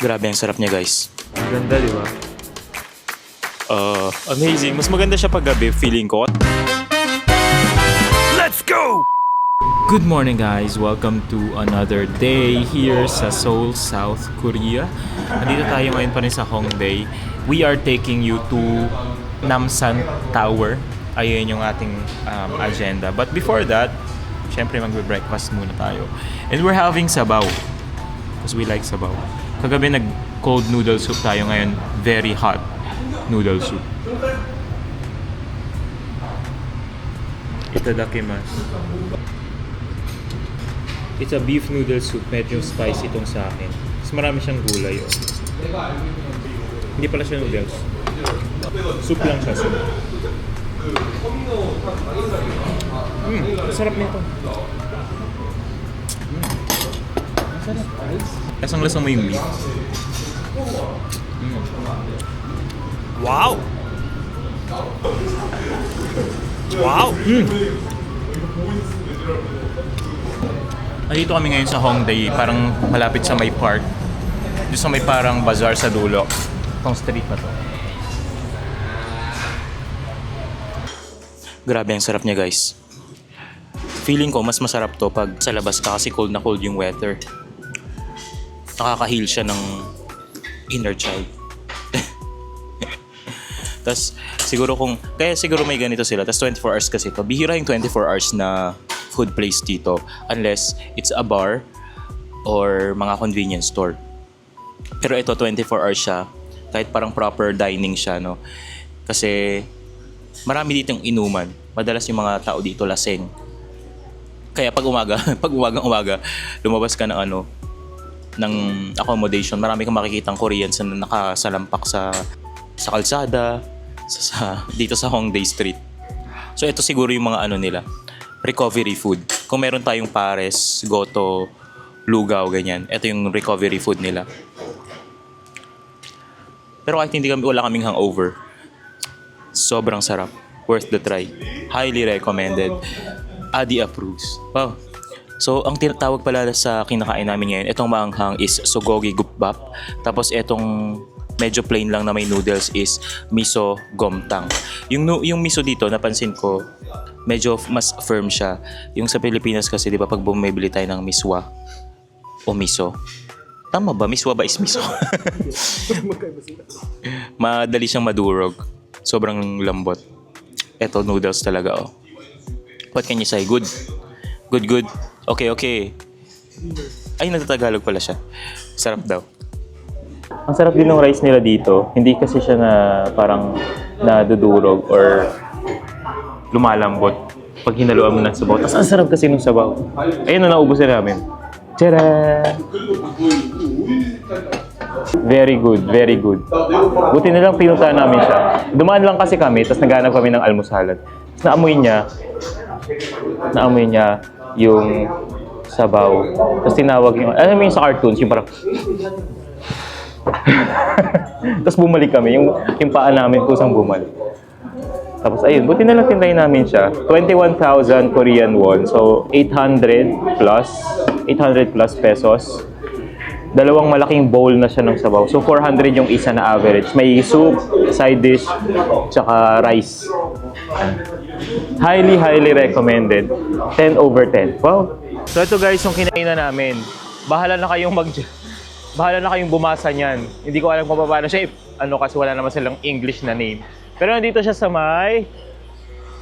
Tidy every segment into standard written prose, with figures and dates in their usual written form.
Grabe, ang sarap niya, guys. Ganda, di ba? Amazing. Mas maganda siya pag gabi, feeling ko. Let's go! Good morning, guys. Welcome to another day here sa Seoul, South Korea. Nandito tayo ngayon pa rin sa Hongdae. We are taking you to Namsan Tower. Ayun yung ating agenda. But before that, syempre magbe-breakfast muna tayo. And we're having sabaw. Because we like sabaw. Kagabi nag-cold noodle soup tayo, ngayon very hot noodle soup. Itadakimasu. It's a beef noodle soup. Medyo spicy itong sa akin. Mas marami siyang gulay. Oh. Hindi pala siya noodles. Soup lang siya. Soup. Sarap nito. Sarap. Lasang-lasa mo yung meat. Wow! Wow! Nandito kami ngayon sa Hongdae, parang malapit sa may park. Doon sa may parang bazaar sa dulo. Itong street na to. Grabe, ang sarap niya, guys. Feeling ko mas masarap to pag sa labas ka kasi cold na cold yung weather. Nakaka-heal siya ng inner child. Tas siguro kaya siguro may ganito sila. Tas 24 hours kasi to. Bihira yung 24 hours na food place dito unless it's a bar or mga convenience store. Pero ito 24 hours siya. Kahit parang proper dining siya, no. Kasi marami ditong inuman. Madalas yung mga tao dito laseng. Kaya pag umaga, lumabas ka ng ng accommodation, marami kang makikitang Koreans na nakasalampak sa kalsada, dito sa Hongdae Street. So ito siguro yung mga nila, recovery food. Kung meron tayong pares, goto, lugaw, ganyan, ito yung recovery food nila. Pero kahit wala kaming hangover, sobrang sarap. Worth the try. Highly recommended. Adi approves. Wow. So, ang tinatawag pala sa kinakain namin ngayon, itong maanghang is sogogi gupbap. Tapos itong medyo plain lang na may noodles is miso gomtang. Yung miso dito, napansin ko, medyo mas firm siya. Yung sa Pilipinas kasi, di ba, pag bumibili tayo ng miswa o miso, tama ba? Miswa ba is miso? Madali siyang madurog. Sobrang lambot. Ito, noodles talaga, oh. What can you say? Good? Good? Okay. Ay, nagtatagalog pala siya. Sarap daw. Ang sarap din ng rice nila dito. Hindi kasi siya na parang nadudurog or lumalambot pag hinaluan mo ng sabaw. Tapos ang sarap kasi ng sabaw. Ayun na, naubos na namin. Tara! Very good. Buti na lang pinuntahan namin siya. Dumaan lang kasi kami, tapos naghanap kami ng almusalan. Tapos naamoy niya yung sabaw. Tapos tinawag yung, alam mo yung sa cartoons, yung parang tapos bumalik kami, yung paa namin kusang bumalik. Tapos ayun, buti na lang tintayin namin siya. 21,000 Korean won. So 800 plus pesos. Dalawang malaking bowl na siya ng sabaw. So 400 yung isa na average. May soup, side dish, tsaka rice. Highly recommended. 10 over 10. Wow. So ito guys, yung kinainan namin. Bahala na kayong bumasa niyan. Hindi ko alam kung paano siya kasi wala naman silang English na name. Pero nandito siya sa may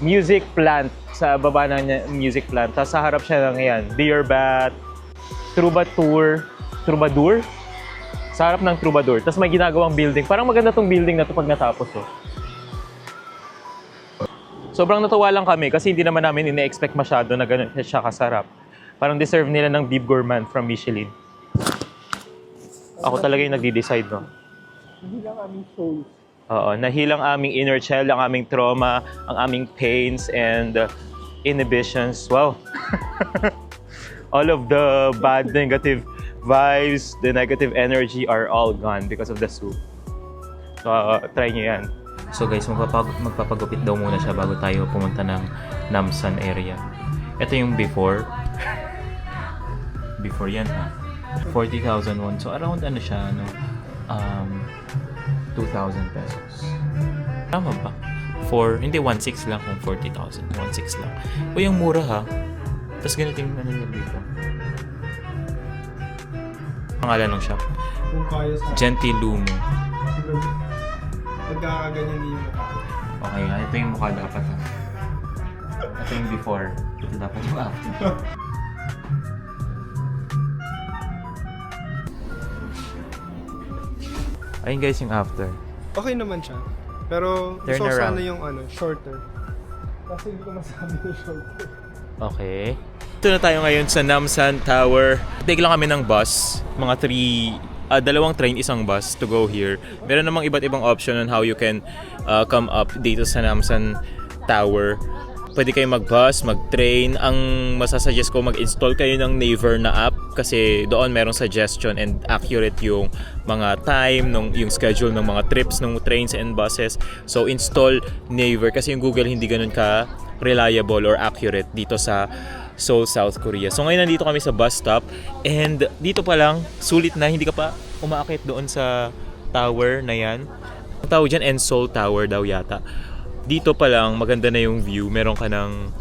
music plant. Sa baba ng music plant. Tapos sa harap siya ng yan. Beer bat, Troubadour? Sa harap ng Troubadour. Tapos may ginagawang building. Parang maganda tong building na to pag natapos. Oh. Sobrang natuwa lang kami kasi hindi naman namin ine-expect masyado na gano'n siya kasarap. Parang deserve nila ng Bib Gourmand from Michelin. Ako talaga yung nagde-decide, no? Nahilang aming soul. Oo, nahilang aming inner child, ang aming trauma, ang aming pains and inhibitions. Wow! All of the bad, negative vibes, the negative energy are all gone because of the soup. So, try nyo yan. So guys, magpapagupit daw muna siya bago tayo pumunta ng Namsan area. Ito yung before. Before yan, ha? 40,000 won. So around ano siya, 2,000 pesos. Tama ba? Hindi, 1.6 lang kung 40,000. 1.6 lang. O yung mura ha. Tapos ganito yung ano nila dito. Pangalan ng shop. Kung kaya sa Gentilumo. pagkakaganyan din yung mukha. Okay, ito yung mukha dapat ha. Ito yung before. Ito dapat yung after. Ayun guys yung after. Okay naman siya. Pero Turn gusto ko around. sana yung shorter. Kasi hindi ko masabi yung shorter. Okay. Ito na tayo ngayon sa Namsan Tower. Take lang kami ng bus. Mga dalawang train, isang bus to go here. Meron namang iba't ibang option on how you can come up dito sa Namsan Tower. Pwede kayo mag-bus, mag-train. Ang masasuggest ko, mag-install kayo ng Naver na app kasi doon merong suggestion and accurate yung mga time, yung schedule ng mga trips ng trains and buses. So install Naver kasi yung Google hindi ganun ka reliable or accurate dito sa Seoul, South Korea. So ngayon nandito kami sa bus stop and dito pa lang, sulit na, hindi ka pa umaakit doon sa tower na yan. Ang tawag dyan, Seoul Tower daw yata. Dito pa lang, maganda na yung view. Meron ka ng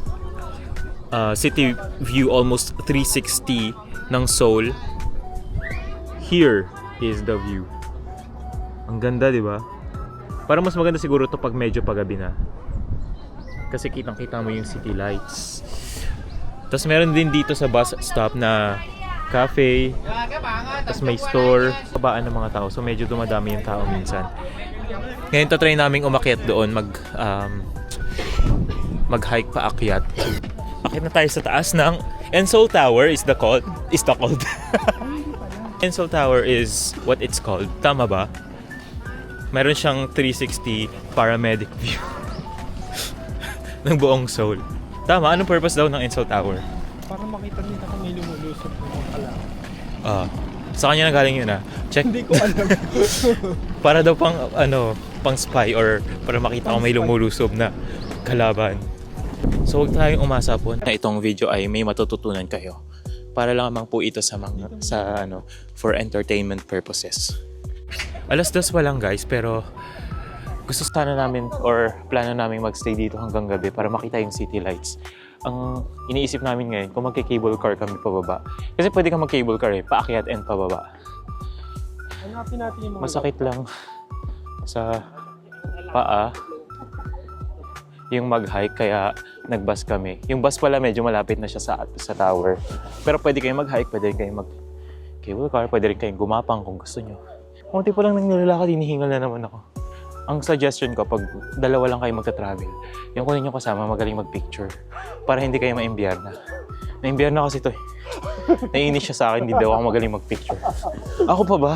city view almost 360 ng Seoul. Here is the view. Ang ganda, di ba? Parang mas maganda siguro to pag medyo pagabi na. Kasi kitang-kita mo yung city lights. Tapos meron din dito sa bus stop na cafe. Tapos may store. Babaan ng mga tao. So medyo dumadami yung tao minsan. Ngayon try naming umakyat doon. Mag-hike pa akyat. Akyat na tayo sa taas ng Seoul Tower is the called. Seoul Tower is what it's called. Tama ba? Meron siyang 360 paramedic view ng buong Seoul. Tama, anong purpose daw ng Seoul Tower? Para makita nila kung may lumulusot ng mga kalaban. Sa kanya na galing yun Check. Hindi ko alam. Para daw pang spy or para makita kung may lumulusob na kalaban. So huwag tayong umasa po na itong video ay may matututunan kayo. Para lamang po ito for entertainment purposes. 2:00 pa lang guys, pero gusto sana namin or plano namin magstay dito hanggang gabi para makita yung city lights. Ang iniisip namin ngayon kung magki-cable car kami pababa. Kasi pwede kang mag-cable car paakyat and pababa. Hanapin natin yung mga Masakit lang sa paa yung mag-hike kaya nag-bus kami. Yung bus pala medyo malapit na siya sa tower. Pero pwede kayong mag-hike, pwede kayong mag-cable car, pwede rin kayong gumapang kung gusto nyo. Kunti pa lang nang nilalakad, hinihingal na naman ako. Ang suggestion ko, pag dalawa lang kayo magta-travel, yung kunin nyo kasama, magaling mag-picture. Para hindi kayo ma-imbiyarna. Na-imbiyarna kasi to Naiinis siya sa akin, hindi daw ako magaling mag-picture. Ako pa ba?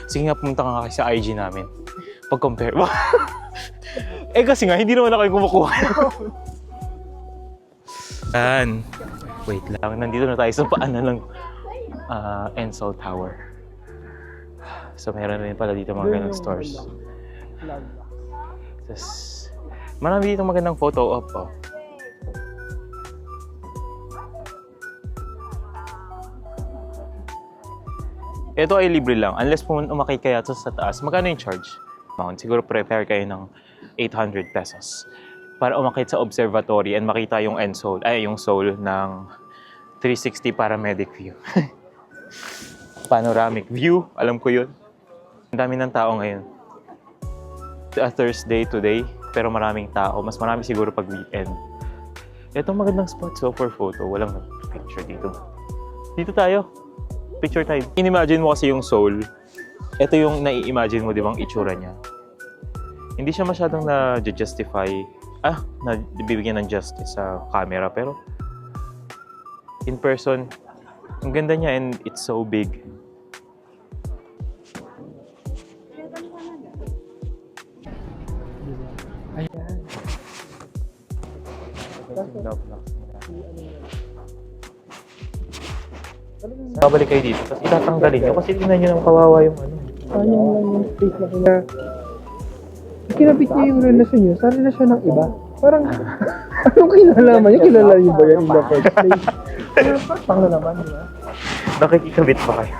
Sige nga, pumunta ka nga sa IG namin. Pag-compare. Kasi nga, hindi naman ako yung kumukuha. Wait lang, nandito na tayo sa paanan ng Seoul Tower. So, meron rin pala dito mga ganang stores. Tapos, marami dito magandang photo op. Ito ay libre lang. Unless umakit kaya ito sa taas, magkano yung charge? Siguro prepare kayo ng 800 pesos para umakit sa observatory and makita yung yung Seoul ng 360 paramedic view. Panoramic view, alam ko yun. Ang dami ng tao ngayon. Thursday today, pero maraming tao. Mas marami siguro pag weekend. Ito magandang spot for photo. Walang picture dito. Dito tayo. Picture tayo. In-imagine mo kasi yung Seoul. Ito yung nai-imagine mo, di ba, ang itsura niya. Hindi siya masyadong na-justify, nabibigyan ng justice sa camera, pero in person, ang ganda niya and it's so big. Ayan. Babalik kayo dito, tapos itatanggalin nyo kasi tingnan nyo ng kawawa yung Sayang lang yung space na kaya. Kinabit niya yung relasyon niyo sa relasyon ng iba. Parang, anong kinalaman niya? Kilala niyo ba yan in the first place? Pangla naman, di ba? Nakikikabit pa kayo.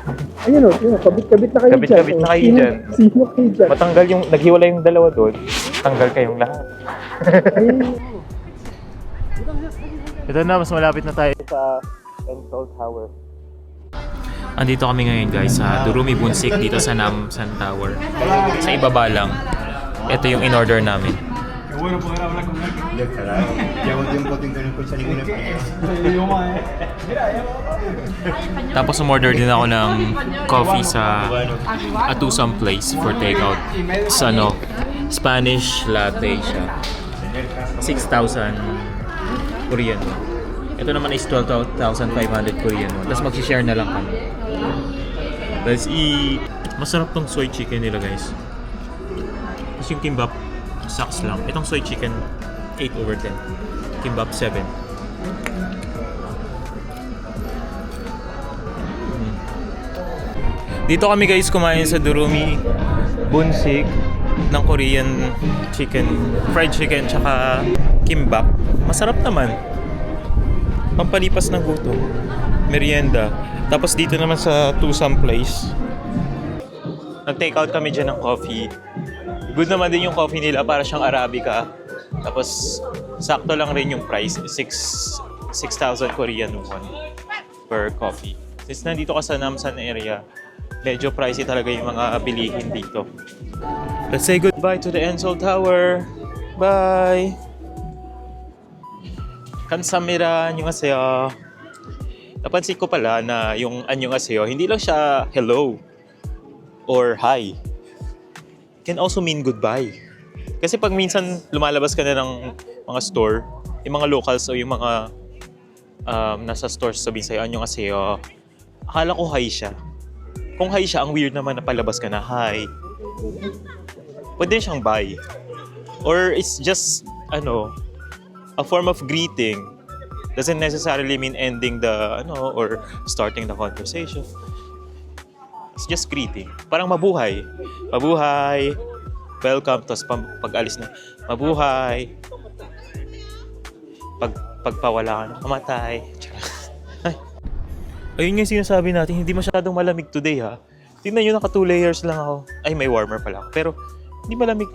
Ayun o, kabit-kabit na kayo Kabit-kabit na kayo Sino- dyan. Sino kayo dyan? Matanggal yung, naghiwalay yung dalawa doon. Tanggal kayong lahat. Ito na, mas malapit na tayo sa Encol Tower. Andito kami ngayon guys sa Durumi Bunsik dito sa Namsan Tower. Sa ibaba lang. Ito yung in-order namin. Tapos umorder din ako ng coffee sa Atusam Place for takeout. Sa Spanish latte siya. 6,000 Korean won. Ito naman is 12,500 Korean won. Tapos mag-share na lang kami. Let's eat! Masarap tong soy chicken nila guys. Tapos yung kimbap, sucks lang. Itong soy chicken, 8/10. Kimbap, 7. Dito kami guys kumain sa Durumi Bunsik ng Korean chicken, fried chicken, tsaka kimbap. Masarap naman. Pampalipas ng gutom. Merienda. Tapos dito naman sa Tusam Place, nag-take out kami dyan ng coffee. Good naman din yung coffee nila, para siyang Arabica. Tapos sakto lang rin yung price, 6,000 Korean won per coffee. Since nandito ka sa Namsan area, medyo pricey talaga yung mga bilihin dito. Let's say goodbye to the Encol Tower. Bye! Kamsahamnida, annyeonghaseyo. Napansin ko pala na yung annyeonghaseyo, hindi lang siya hello or hi. It can also mean goodbye. Kasi pag minsan lumalabas ka na ng mga store, yung mga locals o yung mga nasa stores sabihin sa'yo, annyeonghaseyo, akala ko hi siya. Kung hi siya, ang weird naman na palabas ka na hi. Pwede siyang bye. Or it's just, a form of greeting. Doesn't necessarily mean ending the, or starting the conversation. It's just greeting. Parang mabuhay. Mabuhay. Welcome. Tapos pag-alis na, mabuhay. Pagpawala ka na, kamatay. Ayun nga yung sinasabi natin, hindi masyadong malamig today ha. Tingnan nyo, naka 2 layers lang ako. Ay, may warmer pala ako. Pero, hindi malamig.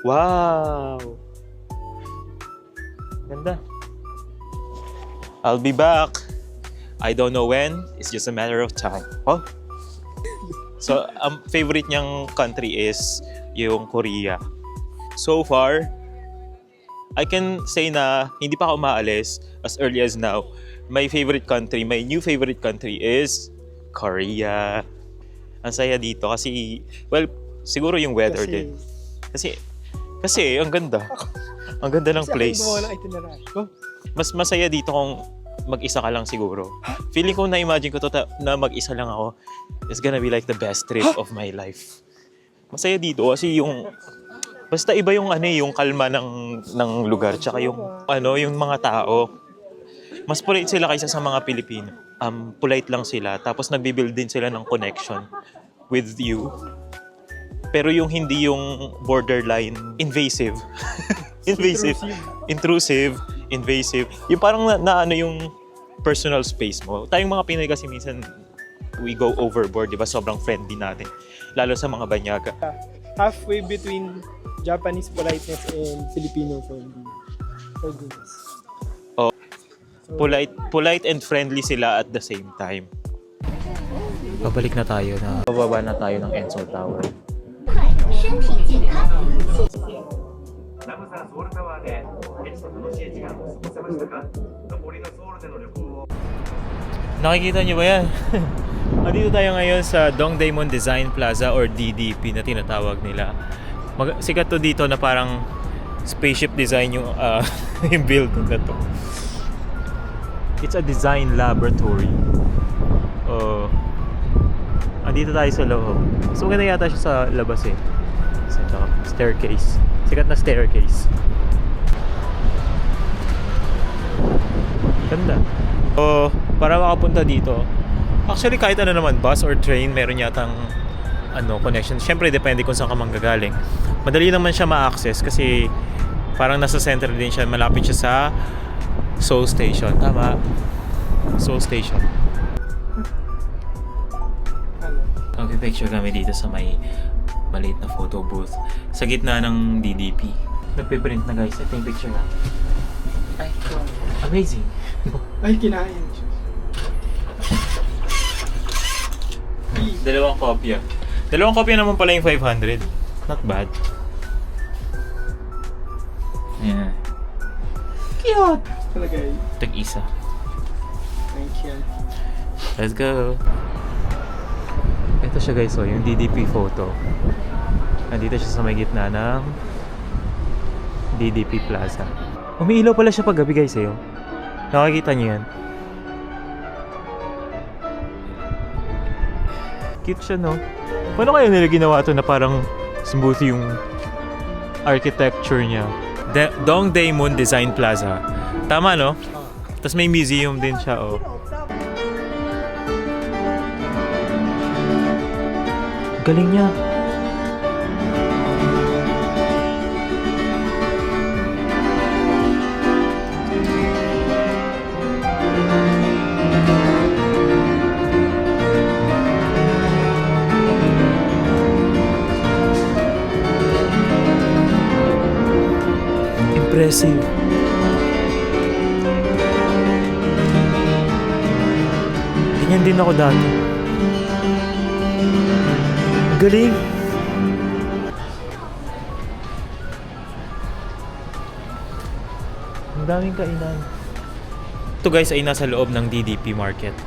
Wow! Ganda. I'll be back. I don't know when. It's just a matter of time. Oh. So, favorite niyang country is yung Korea. So far, I can say na hindi pa ako umaalis as early as now. My new favorite country is Korea. Ang saya dito kasi, well, siguro yung weather din. Kasi ang ganda. Ang ganda ng place. Mas masaya dito kung mag-isa ka lang siguro. Feeling ko na-imagine ko na mag-isa lang ako. It's gonna be like the best trip of my life. Masaya dito kasi basta iba yung yung kalma ng lugar tsaka yung mga tao. Mas polite sila kaysa sa mga Pilipino. Polite lang sila tapos nagbi-build din sila ng connection with you. Pero yung hindi yung borderline invasive. Intrusive, invasive. Yung parang yung personal space mo. Tayong mga Pinoy kasi minsan we go overboard, di ba? Sobrang friendly natin. Lalo sa mga banyaga. Halfway between Japanese politeness and Filipino friendliness. Oh. Polite and friendly sila at the same time. Babalik na tayo na. Bababa na tayo ng Encol Tower. Nakikita niyo ba yan? Andito tayo ngayon sa Dongdaemun Design Plaza or DDP na tinatawag nila. Sikat to dito na parang spaceship design yung, yung building na to. It's a design laboratory. Andito tayo sa loob. So maganda yata siya sa labas eh. Ito, staircase. Sikat na staircase. Ganda. Para makapunta dito, actually kahit ano naman, bus or train, meron yatang connection. Siyempre depende kung saan ka manggagaling. Madali naman siya ma-access kasi parang nasa center din siya. Malapit siya sa Seoul Station. Tama. Seoul Station. Magpipicture kami dito sa may maliit na photo booth sa gitna ng DDP. Nagpiprint na guys. Ito yung picture na. Ay, amazing. Ay, kinain. Dalawang kopya. Dalawang kopya naman pala yung 500. Not bad. Yeah. Cute! Talaga eh. Tag-isa. Thank you. Let's go! Ito siya guys, oh, yung DDP photo. Nandito siya sa may gitna ng DDP Plaza. Umiilaw pala siya pag gabi guys, eh. Oh. Nakikita niyo yan. Cute siya, no? Paano kaya nila ginawa ito na parang smooth yung architecture niya? Dongdaemun Design Plaza. Tama, no? Tapos may museum din siya, oh. Galing niya. Impressive. Ganyan din ako dati. Galing. Ang daming kainan. Ito guys ay nasa loob ng DDP Market.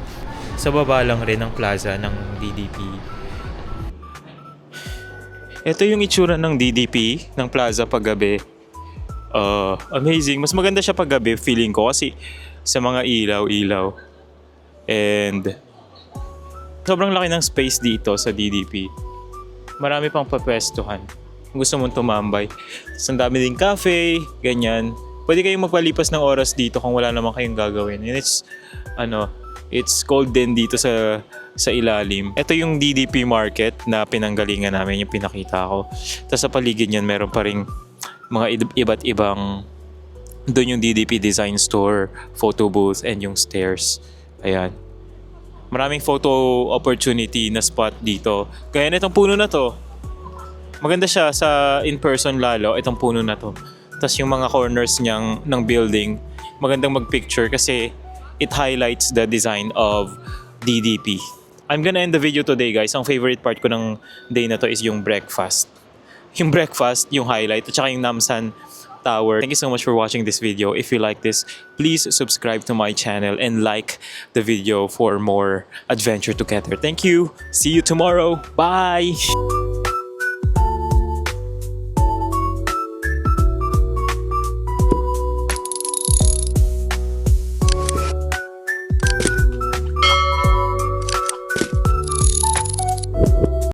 Sa baba lang rin ang plaza ng DDP. Ito yung itsura ng DDP, ng plaza paggabi. Amazing. Mas maganda siya paggabi, feeling ko, kasi sa mga ilaw-ilaw. And sobrang laki ng space dito sa DDP. Marami pang papwestuhan. Kung gusto mong tumambay. Tapos ang dami din cafe, ganyan. Pwede kayong magpalipas ng oras dito kung wala naman kayong gagawin. And it's cold din dito sa ilalim. Ito yung DDP Market na pinanggalingan namin, yung pinakita ko. Tapos sa paligid niyan, meron pa ring mga iba't ibang, doon yung DDP Design Store, photo booth, and yung stairs. Ayan. Maraming photo opportunity na spot dito. Kaya itong puno na to, maganda siya sa in-person lalo, itong puno na to. Tapos yung mga corners ng building, magandang mag-picture kasi it highlights the design of DDP. I'm gonna end the video today guys. Ang favorite part ko ng day na to is yung breakfast. Yung breakfast, yung highlight, at saka yung Namsan Tower. Thank you so much for watching this video. If you like this, please subscribe to my channel and like the video for more adventure together. Thank you. See you tomorrow. Bye.